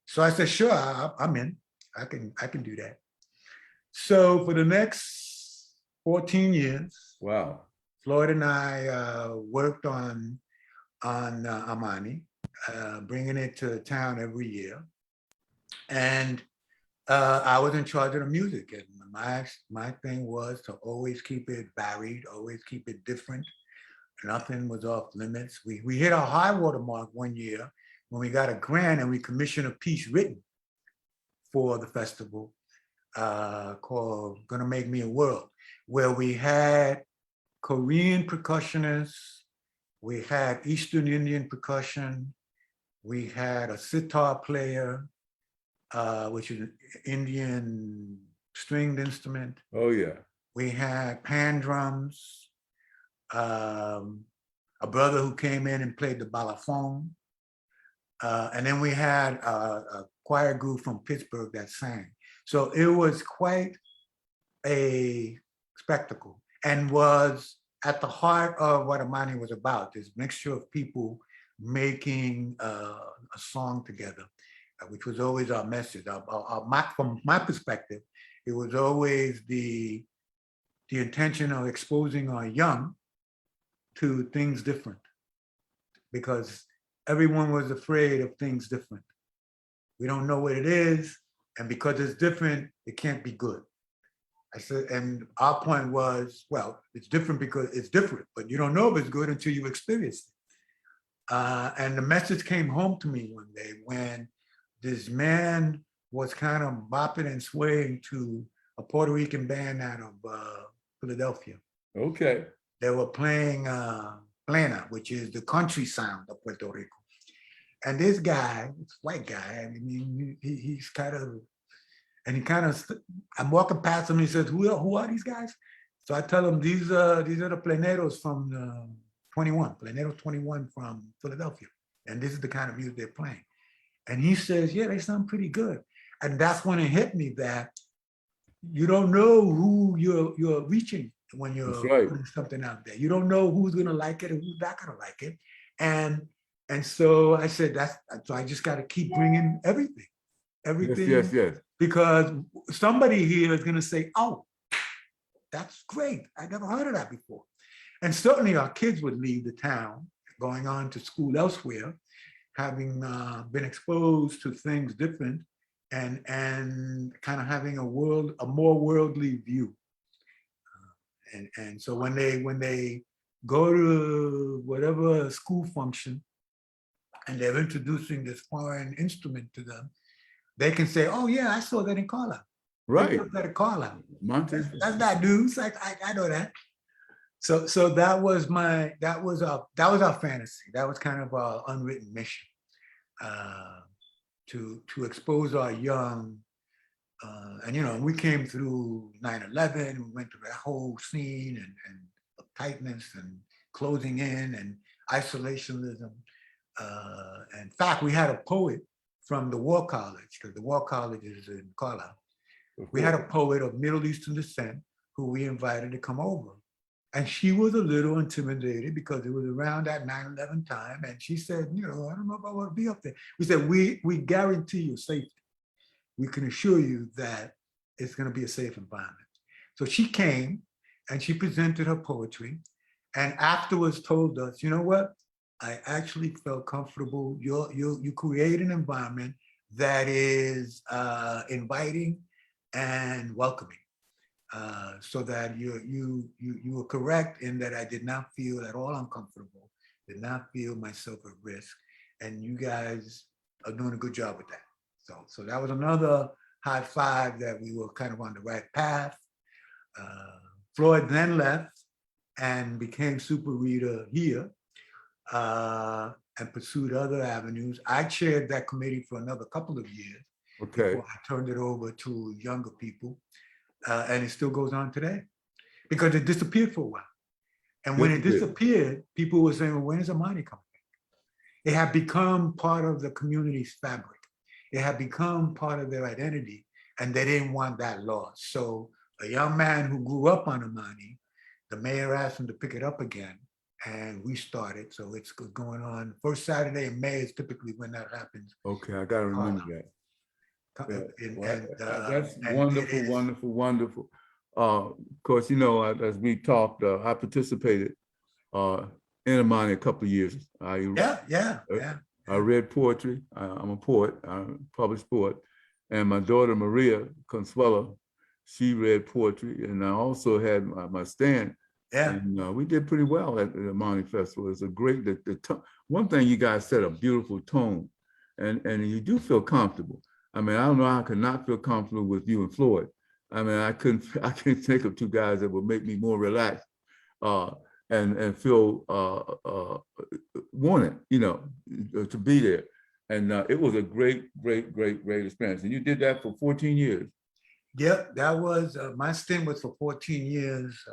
So I said, sure, I'm in. I can do that. So for the next 14 years, wow, Floyd and I worked on Amani, bringing it to town every year. And I was in charge of the music. And my thing was to always keep it varied, always keep it different. Nothing was off limits. We hit our high water mark one year when we got a grant and we commissioned a piece written for the festival called Gonna Make Me a World, where we had Korean percussionists, we had Eastern Indian percussion, we had a sitar player, which is an Indian stringed instrument. Oh yeah. We had pan drums, a brother who came in and played the balafon. And then we had a choir group from Pittsburgh that sang. So it was quite a spectacle and was at the heart of what Amani was about, this mixture of people making a song together, which was always our message. From my perspective, it was always the intention of exposing our young to things different, because everyone was afraid of things different. We don't know what it is, and because it's different, it can't be good. I said, and our point was, well, it's different because it's different, but you don't know if it's good until you experience it. And the message came home to me one day when this man was kind of bopping and swaying to a Puerto Rican band out of Philadelphia. Okay. They were playing plena, which is the country sound of Puerto Rico. And this guy, this white guy, I mean, he's kind of, and he kind of, I'm walking past him, he says, who are these guys? So I tell him, these are the pleneros from 21, Plenero 21 from Philadelphia. And this is the kind of music they're playing. And he says, yeah, they sound pretty good. And that's when it hit me that you don't know who you're reaching when you're putting something out there. You don't know who's gonna like it and who's not gonna like it. And so I said, so I just gotta keep bringing everything. Yes. Because somebody here is gonna say, oh, that's great. I never heard of that before. And certainly our kids would leave the town, going on to school elsewhere, having been exposed to things different and kind of having a more worldly view. And so when they go to whatever school function and they're introducing this foreign instrument to them, they can say, oh yeah, I saw that in Carlisle. Right. That in Carlisle. That's not news. I know that. So that was our fantasy. That was kind of our unwritten mission, to expose our young. And we came through 9/11. We went through that whole scene and tightness and closing in and isolationism. In fact, we had a poet from the War College, because the War College is in Carlisle. We had a poet of Middle Eastern descent who we invited to come over. And she was a little intimidated because it was around that 9/11 time. And she said, I don't know if I want to be up there. We said, we guarantee you safety. We can assure you that it's going to be a safe environment. So she came and she presented her poetry and afterwards told us, you know what? I actually felt comfortable. You create an environment that is inviting and welcoming. So that you were correct in that I did not feel at all uncomfortable, did not feel myself at risk, and you guys are doing a good job with that. So that was another high five that we were kind of on the right path. Floyd then left and became Super Reader here and pursued other avenues. I chaired that committee for another couple of years before I turned it over to younger people. And it still goes on today because it disappeared for a while. And when it disappeared, people were saying, well, when is the money coming back? It had become part of the community's fabric. It had become part of their identity, and they didn't want that lost. So a young man who grew up on Amani, the mayor asked him to pick it up again, and we started. So it's going on. First Saturday in May is typically when that happens. Okay, I gotta remember that. That's wonderful. Of course, as we talked, I participated in Amani a couple of years. I read poetry. I'm a poet. I published poet, and my daughter Maria Consuelo, she read poetry, and I also had my stand. Yeah, and we did pretty well at the Amani Festival. It's a great. One thing you guys set a beautiful tone, and you do feel comfortable. I mean, I don't know how I could not feel comfortable with you and Floyd. I mean, I can't think of two guys that would make me more relaxed and feel wanted, to be there. And it was a great experience. And you did that for 14 years. Yep, that was my stint was for 14 years,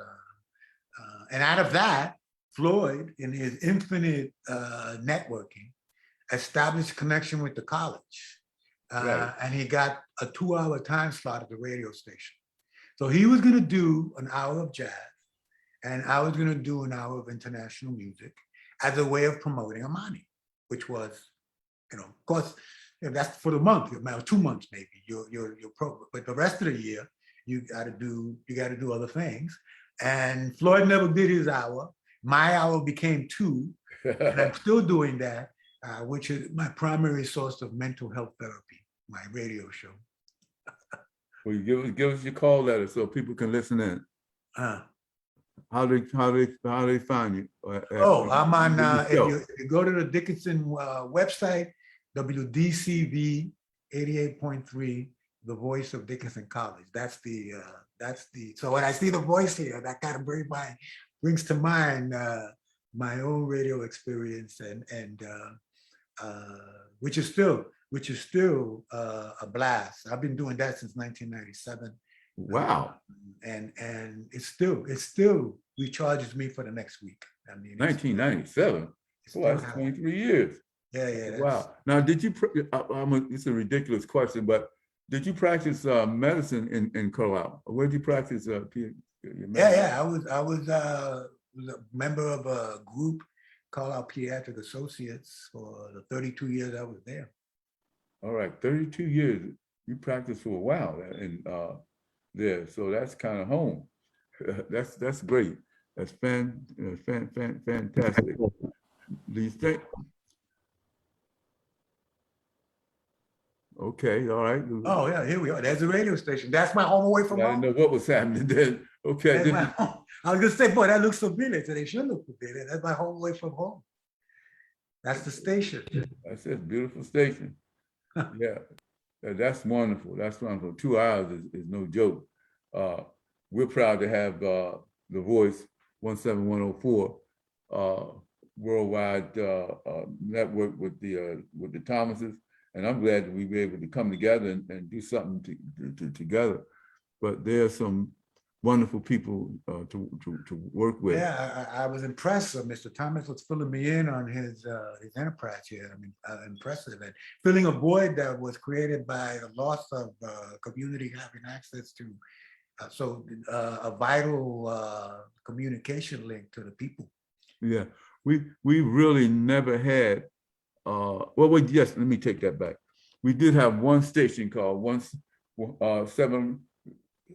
and out of that, Floyd, in his infinite networking, established a connection with the college, Right. and he got a 2-hour time slot at the radio station. So he was going to do an hour of jazz, and I was going to do an hour of international music as a way of promoting Amani, which was, of course, that's for the month, 2 months maybe, your program. But the rest of the year, you got to do other things. And Floyd never did his hour. My hour became 2, and I'm still doing that, which is my primary source of mental health therapy, my radio show. Well, you give us your call letter so people can listen in. Uh, How they find you? I'm on. Your If show. you go to the Dickinson website, WDCV 88.3, the voice of Dickinson College. That's the. So when I see the voice here, that kind of brings to mind my own radio experience, and which is still a blast. I've been doing that since 1997. Wow. And it still recharges me for the next week. I mean, 1997. Boy, that's 23 years. Yeah. Wow. Now, did you? It's a ridiculous question, but did you practice medicine in Carlisle? Where did you practice? Yeah. I was a member of a group called our Pediatric Associates for the 32 years I was there. All right, 32 years. You practiced for a while, and there. So that's kind of home. That's great. That's fantastic. Do you think? Okay, all right. Oh yeah, here we are. There's a radio station. That's my home away from I home. didn't know what was happening then. Okay. I was gonna say, boy, that looks familiar. So they should look familiar. That's my home away from home. That's the station. That's a beautiful station. Yeah, that's wonderful. That's wonderful. 2 hours is no joke. We're proud to have the Voice 17104 worldwide network with the Thomases, and I'm glad that we were able to come together and do something together. But there are some wonderful people to work with. Yeah, I was impressed. Mr. Thomas was filling me in on his enterprise here. I mean, impressive, and filling a void that was created by the loss of community having access to a vital communication link to the people. Yeah, we really never had. Yes, let me take that back. We did have one station called 7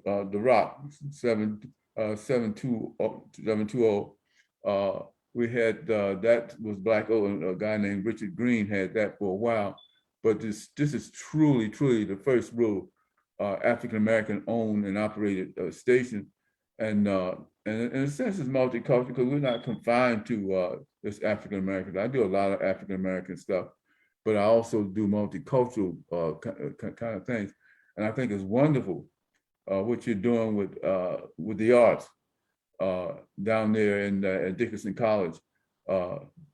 The Rock 720. We had that was Black O, and a guy named Richard Green had that for a while. But this is truly the first real African American owned and operated station, and in a sense it's multicultural because we're not confined to this African American. I do a lot of African American stuff, but I also do multicultural kind of things, and I think it's wonderful what you're doing with the arts down there at Dickinson College.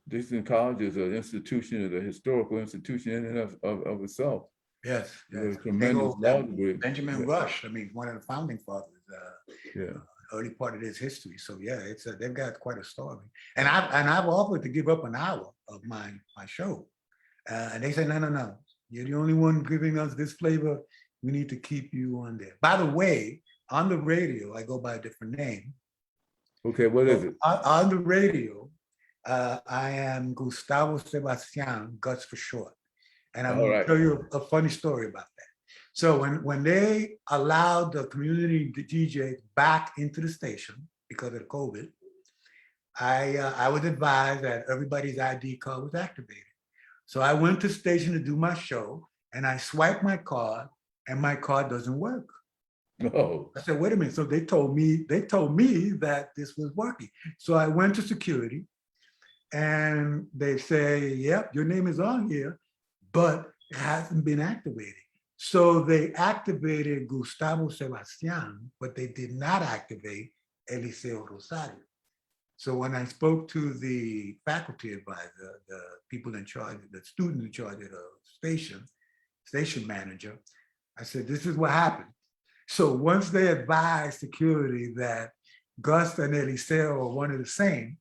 Dickinson College is an institution, is a historical institution in and of itself. Yes. Tremendous law degree. Benjamin Rush, I mean, one of the founding fathers. Yeah. Early part of his history. So yeah, they've got quite a story. And I've offered to give up an hour of my show, and they say no. You're the only one giving us this flavor. We need to keep you on there. By the way, on the radio, I go by a different name. Okay, what is it? On the radio, I am Gustavo Sebastian, Guts for short. And I'm going to tell you a funny story about that. So when they allowed the community DJs back into the station because of COVID, I was advised that everybody's ID card was activated. So I went to the station to do my show, and I swiped my card, and my card doesn't work. No. I said, wait a minute. So they told me that this was working. So I went to security, and they say, yep, your name is on here, but it hasn't been activated. So they activated Gustavo Sebastian, but they did not activate Eliseo Rosario. So when I spoke to the faculty advisor, the people in charge, the students in charge of the station manager, I said, this is what happened. So once they advised security that Gus and Eliseo are one of the same,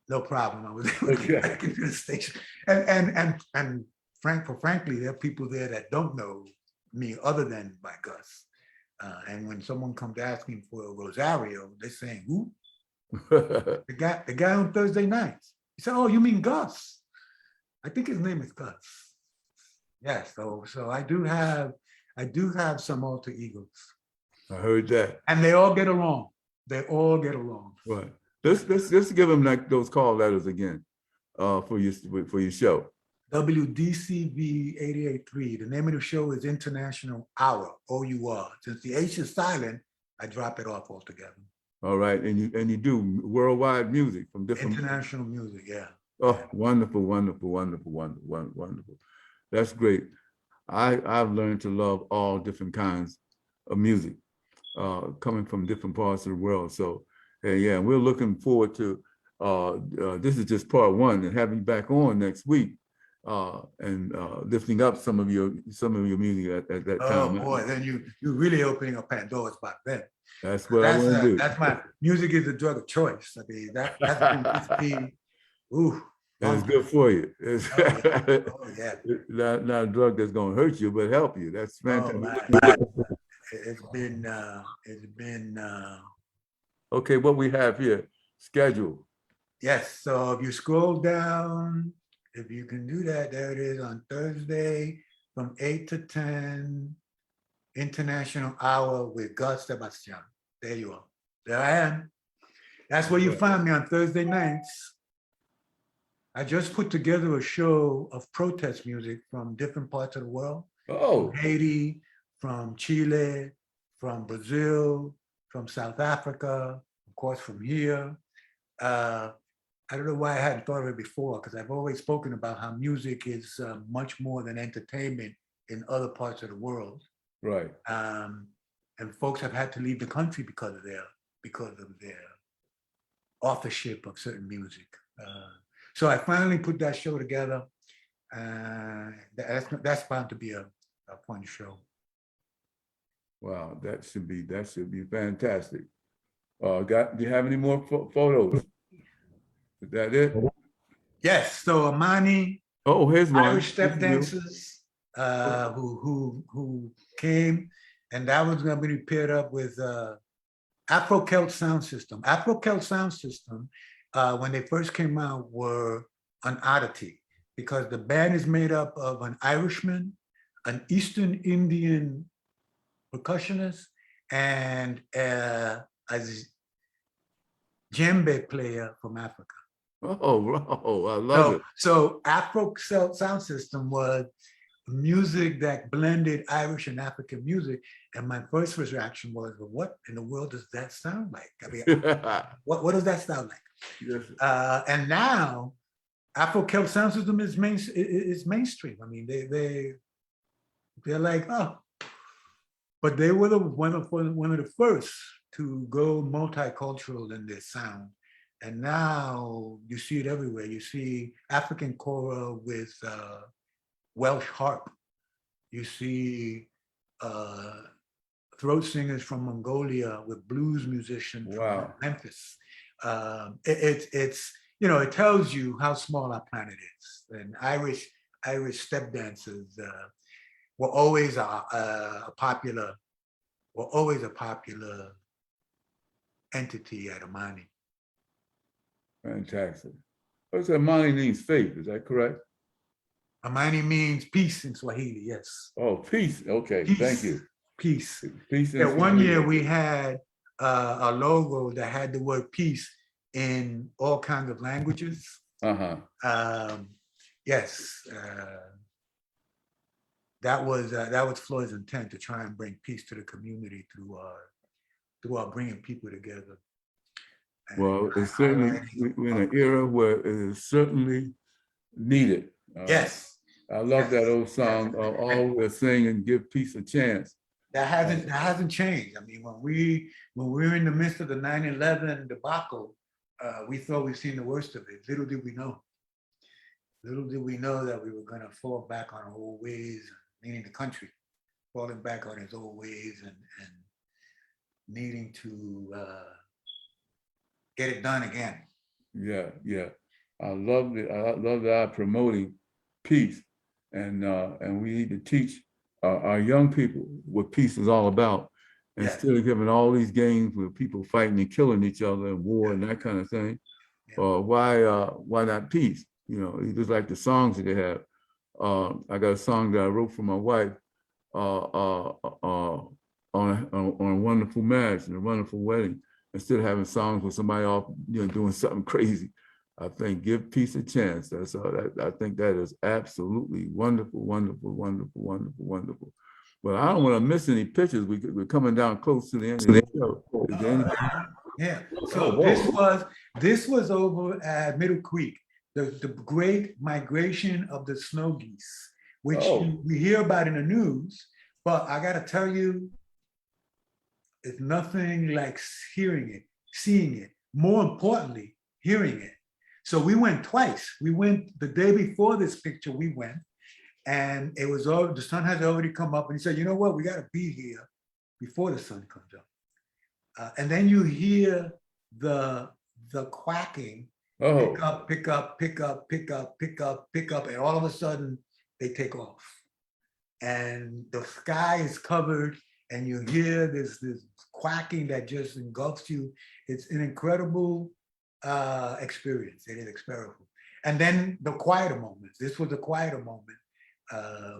no problem. I was able to get back into the station. And frankly, there are people there that don't know me other than by Gus. And when someone comes asking for Rosario, they're saying, who? The guy on Thursday nights. He said, oh, you mean Gus? I think his name is Gus. Yes, so I do have some alter egos. I heard that. And they all get along. They all get along. Right. Let's give them like those call letters again for your show. WDCV 88.3. The name of the show is International Hour, OUR. Since the H is silent, I drop it off altogether. All right, and you do worldwide music from different international music, yeah. Oh, wonderful, wonderful, wonderful, wonderful, wonderful. That's great. I've learned to love all different kinds of music coming from different parts of the world. So, yeah, we're looking forward to this is just part one, and having you back on next week and lifting up some of your music at that time. Oh boy, then you're really opening up Pandora's box then. That's what I want to do. That's my music is the drug of choice. I mean, that's been ooh. And it's good for you. It's oh, yeah. Not a drug that's going to hurt you, but help you. That's fantastic. It's been. Okay, what we have here, schedule. Yes, so if you scroll down, if you can do that, there it is on Thursday from 8 to 10, International Hour with Gus Sebastian. There you are. There I am. That's where you find me on Thursday nights. I just put together a show of protest music from different parts of the world. Oh. From Haiti, from Chile, from Brazil, from South Africa, of course, from here. I don't know why I hadn't thought of it before, because I've always spoken about how music is much more than entertainment in other parts of the world. Right. And folks have had to leave the country because of their authorship of certain music. So I finally put that show together. That's bound to be a fun show. Wow, that should be fantastic. Do you have any more photos? Is that it? Yes. So Amani, here's one. Irish step dancers who came, and that was going to be paired up with Afro-Celt Sound System. Afro-Celt Sound System, when they first came out, were an oddity because the band is made up of an Irishman, an Eastern Indian percussionist, and a djembe player from Africa. Oh, I love it. So Afro-Celt Sound System was music that blended Irish and African music. And my first reaction was, well, what in the world does that sound like? I mean, what does that sound like? Yes. And now Afro-Celt Sound System is mainstream. I mean, they're like, oh, but they were one of the first to go multicultural in their sound. And now you see it everywhere. You see African kora with Welsh harp. You see throat singers from Mongolia with blues musicians from Memphis. It's it tells you how small our planet is. And Irish step dancers were always a popular entity at Amani. Fantastic. So Amani means faith, is that correct? Amani means peace in Swahili, yes. Oh, peace. Okay, peace. Thank you. Peace. Peace. Yeah, one year we had a logo that had the word peace in all kinds of languages. Yes, that was Floyd's intent, to try and bring peace to the community through our bringing people together. And well, it's certainly we're in an era where it is certainly needed. Yes, I love that old song. All we're singing, give peace a chance. That hasn't changed. I mean, when we were in the midst of the 9/11 debacle, we thought we'd seen the worst of it. Little did we know that we were going to fall back on our old ways, meaning the country, falling back on his old ways and needing to get it done again. Yeah, yeah. I love it. I love that I'm promoting peace, and we need to teach our young people what peace is all about, Yeah. instead of giving all these games with people fighting and killing each other and war and that kind of thing. Yeah. Why not peace? You know, just like the songs that they have. I got a song that I wrote for my wife on a wonderful marriage and a wonderful wedding. Instead of having songs with somebody off, doing something crazy, I think give peace a chance. That's all. I think that is absolutely wonderful, wonderful, wonderful, wonderful, wonderful. But I don't want to miss any pictures. We're coming down close to the end of the show. Is there anything? Yeah. So this was over at Middle Creek, the great migration of the snow geese, which we hear about in the news. But I got to tell you, it's nothing like hearing it, seeing it. More importantly, hearing it. So we went twice. We went the day before this picture. We went, and it was all the sun has already come up. And he said, "You know what? We got to be here before the sun comes up." And then you hear the quacking, pick up, pick up, pick up, pick up, pick up, pick up, and all of a sudden they take off, and the sky is covered, and you hear this quacking that just engulfs you. It's an incredible experience. It is incredible. And then the quieter moments. This was a quieter moment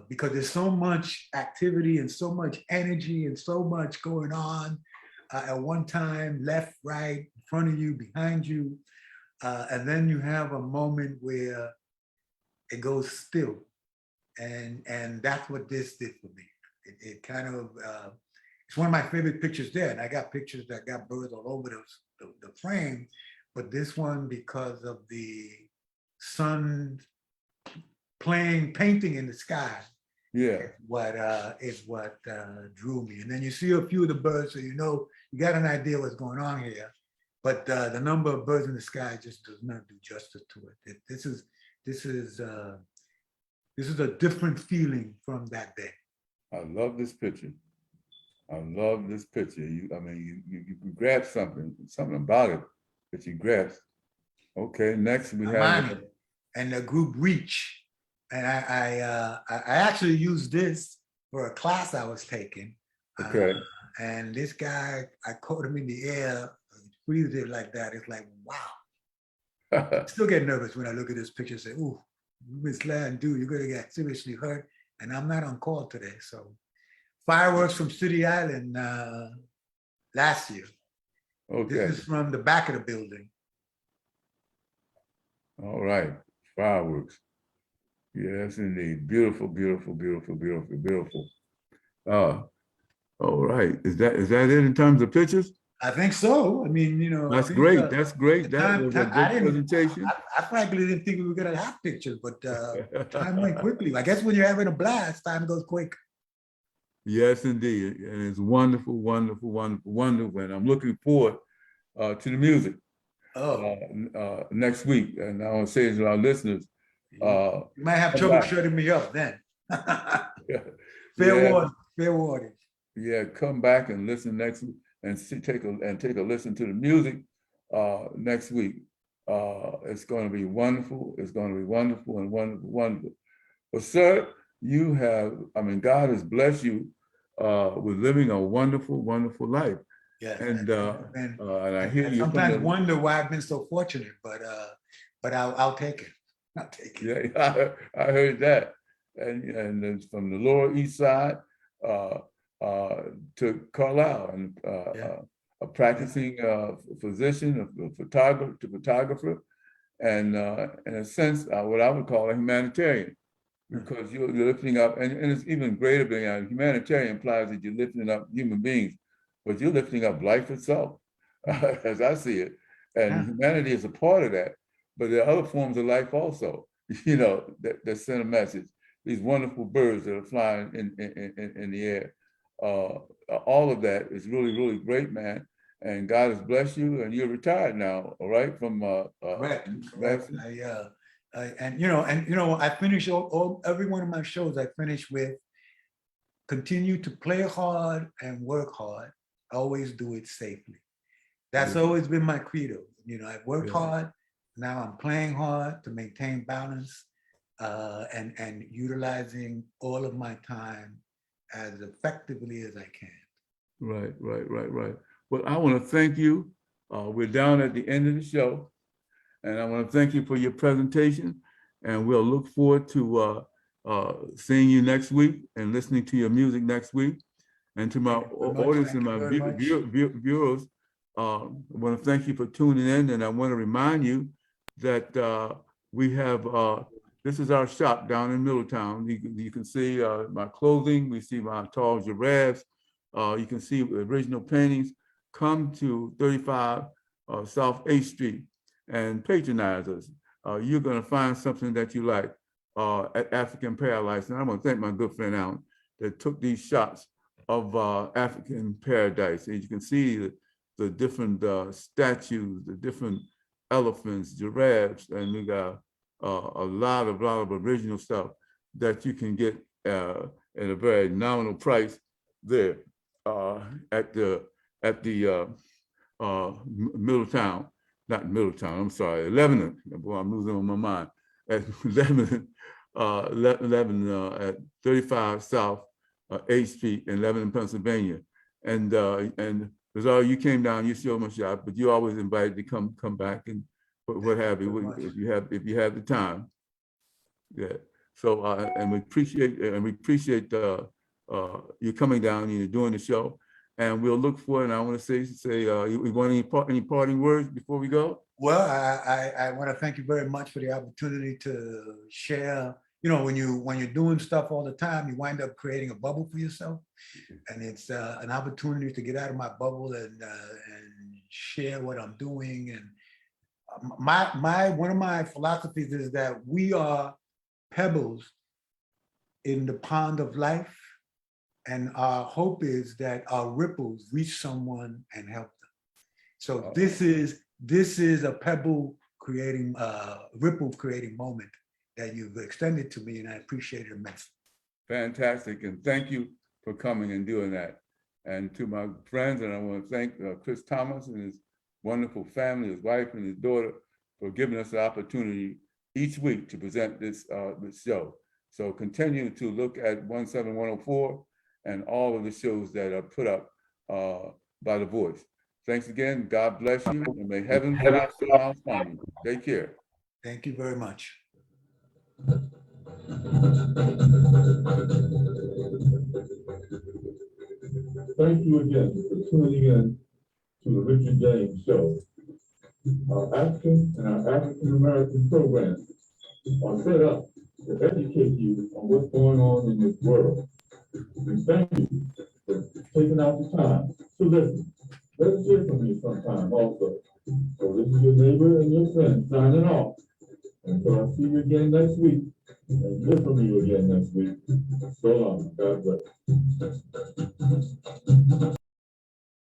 because there's so much activity and so much energy and so much going on at one time, left, right, in front of you, behind you. And then you have a moment where it goes still. And that's what this did for me. It kind of, it's one of my favorite pictures there. And I got pictures that got birds all over the frame, but this one, because of the sun painting in the sky, is what drew me. And then you see a few of the birds, so you got an idea what's going on here. But the number of birds in the sky just does not do justice to it. This is a different feeling from that day. I love this picture. I love this picture. You grab something about it that you grasp. Okay, next we have and the group Reach, and I actually used this for a class I was taking. Okay. And this guy, I caught him in the air, breathed it like that. It's like, wow. I still get nervous when I look at this picture and say, ooh, Miss Land, dude, you're gonna get seriously hurt. And I'm not on call today. So fireworks from City Island last year. Okay. This is from the back of the building. All right, fireworks. Yes, indeed. Beautiful, beautiful, beautiful, beautiful, beautiful. All right. Is that it in terms of pictures? I think so. I mean, That's great. That's great. That was a good presentation. I frankly didn't think we were gonna have pictures, but time went quickly. I guess when you're having a blast, time goes quick. Yes, indeed. And it's wonderful, wonderful, wonderful, wonderful. And I'm looking forward to the music next week. And I want to say to our listeners, you might have trouble shutting me up then. Fair warning. Yeah, come back and listen next week and take a listen to the music next week. It's going to be wonderful. It's going to be wonderful and wonderful, wonderful. But sir, God has blessed you with living a wonderful, wonderful life. Yeah. And I hear you sometimes wonder why I've been so fortunate, but I'll take it. I'll take it. Yeah, I heard that. And then from the Lower East Side to Carlisle, and a practicing physician, a photographer, and in a sense, what I would call a humanitarian, because you're lifting up, and it's even greater than a humanitarian implies that you're lifting up human beings, but you're lifting up life itself, as I see it. And humanity is a part of that, but there are other forms of life also, that send a message. These wonderful birds that are flying in the air. All of that is really, really great, man. And God has blessed you, and you're retired now, all right? From Correct. I finish every one of my shows. I finish with continue to play hard and work hard. Always do it safely. That's always been my credo. You know, I've worked hard. Now I'm playing hard to maintain balance and utilizing all of my time as effectively as I can. Right. Well, I want to thank you. We're down at the end of the show, and I want to thank you for your presentation. And we'll look forward to seeing you next week and listening to your music next week. And to my audience and my viewers, I want to thank you for tuning in. And I want to remind you that we have, this is our shop down in Middletown. You can see my clothing. We see my tall giraffes. You can see original paintings. Come to 35 South 8th Street and patronize us. You're going to find something that you like at African Paradise. And I want to thank my good friend Alan that took these shots of African Paradise. And you can see the different statues, the different elephants, giraffes, and we got a lot of original stuff that you can get at a very nominal price there at the Middletown, not Middletown, I'm sorry, Lebanon. Boy, I'm losing on my mind. At Lebanon, at 35 South 8th Street in Lebanon, Pennsylvania. And Rosario, you came down, you showed my shop, but you always invited to come back and what have you, if you have the time. Yeah. So and we appreciate you coming down and you're doing the show. And we'll look for it. And I want to say, you want any parting words before we go? Well, I want to thank you very much for the opportunity to share. You know, when you're doing stuff all the time, you wind up creating a bubble for yourself, and it's an opportunity to get out of my bubble and share what I'm doing. And one of my philosophies is that we are pebbles in the pond of life. And our hope is that our ripples reach someone and help them. So this is a pebble creating, ripple creating moment that you've extended to me, and I appreciate it immensely. Fantastic, and thank you for coming and doing that. And to my friends, and I want to thank Chris Thomas and his wonderful family, his wife and his daughter, for giving us the opportunity each week to present this show. So continue to look at 17104 and all of the shows that are put up by The Voice. Thanks again. God bless you, and may heaven smile upon you. Take care. Thank you very much. Thank you again for tuning in to the Richard James Show. Our African and our African American programs are set up to educate you on what's going on in this world. And thank you for taking out the time to listen. Let's hear from you sometime also. So this is your neighbor and your friend signing off. Until I see you again next week, and hear from you again next week. So long. God bless.